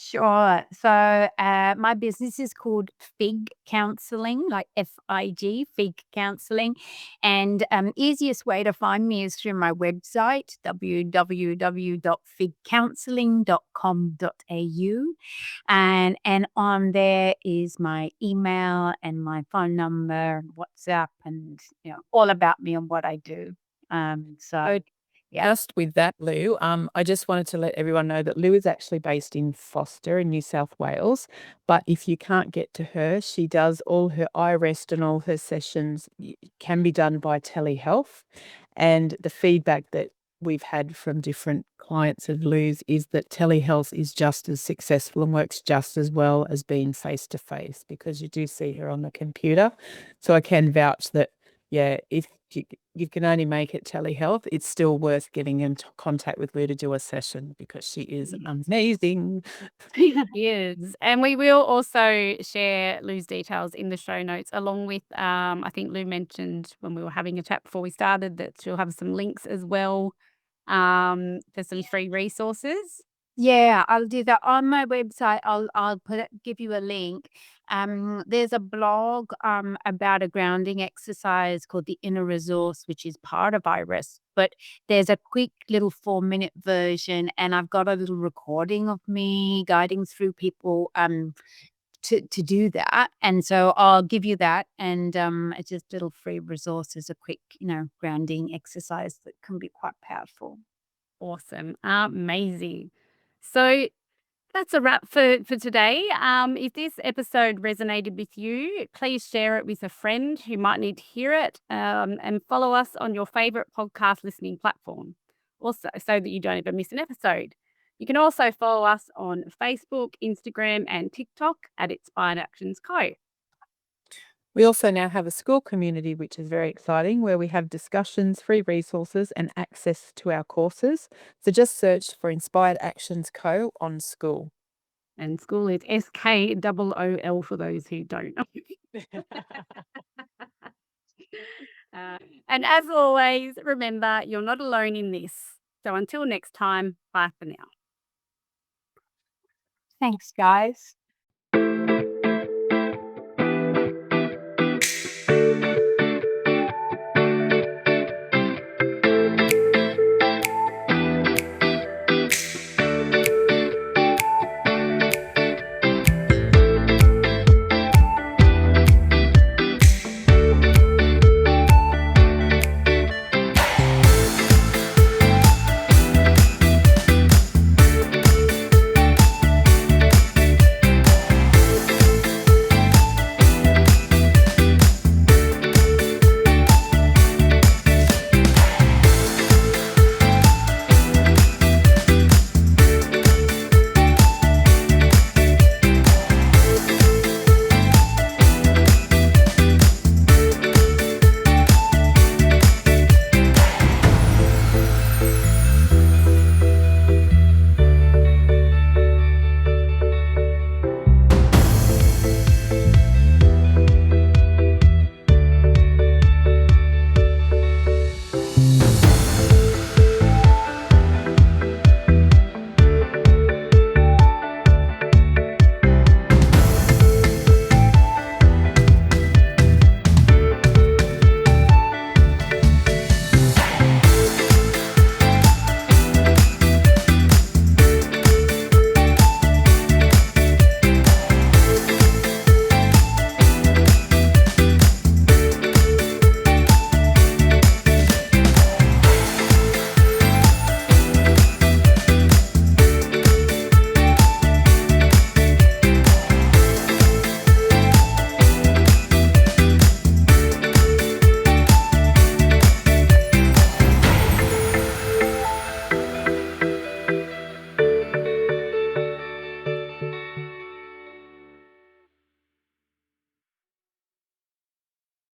Sure. So, my business is called Fig Counselling, like FIG, Fig Counselling. And easiest way to find me is through my website, www.figcounselling.com.au. And on there is my email and my phone number, WhatsApp, and all about me and what I do. So yeah. Just with that, Lou, I just wanted to let everyone know that Lou is actually based in Foster in New South Wales. But if you can't get to her, she does all her iRest and all her sessions can be done by telehealth. And the feedback that we've had from different clients of Lou's is that telehealth is just as successful and works just as well as being face to face because you do see her on the computer. So I can vouch that, yeah, if you can only make it telehealth, it's still worth getting in contact with Lou to do a session because she is amazing. Yes. And we will also share Lou's details in the show notes, along with, I think Lou mentioned when we were having a chat before we started that she'll have some links as well for some free resources. Yeah, I'll do that on my website. I'll give you a link. There's a blog about a grounding exercise called the Inner Resource, which is part of Iris. But there's a quick little 4-minute version, and I've got a little recording of me guiding through people to do that. And so I'll give you that. And it's just little free resources, a quick, grounding exercise that can be quite powerful. Awesome. Amazing. So that's a wrap for today. If this episode resonated with you, please share it with a friend who might need to hear it, and follow us on your favorite podcast listening platform, also so that you don't ever miss an episode. You can also follow us on Facebook, Instagram, and TikTok at Inspired Actions Co. We also now have a school community, which is very exciting, where we have discussions, free resources, and access to our courses. So just search for Inspired Actions Co. on school. And school is SKOOL for those who don't know. And as always, remember, you're not alone in this. So until next time, bye for now. Thanks, guys.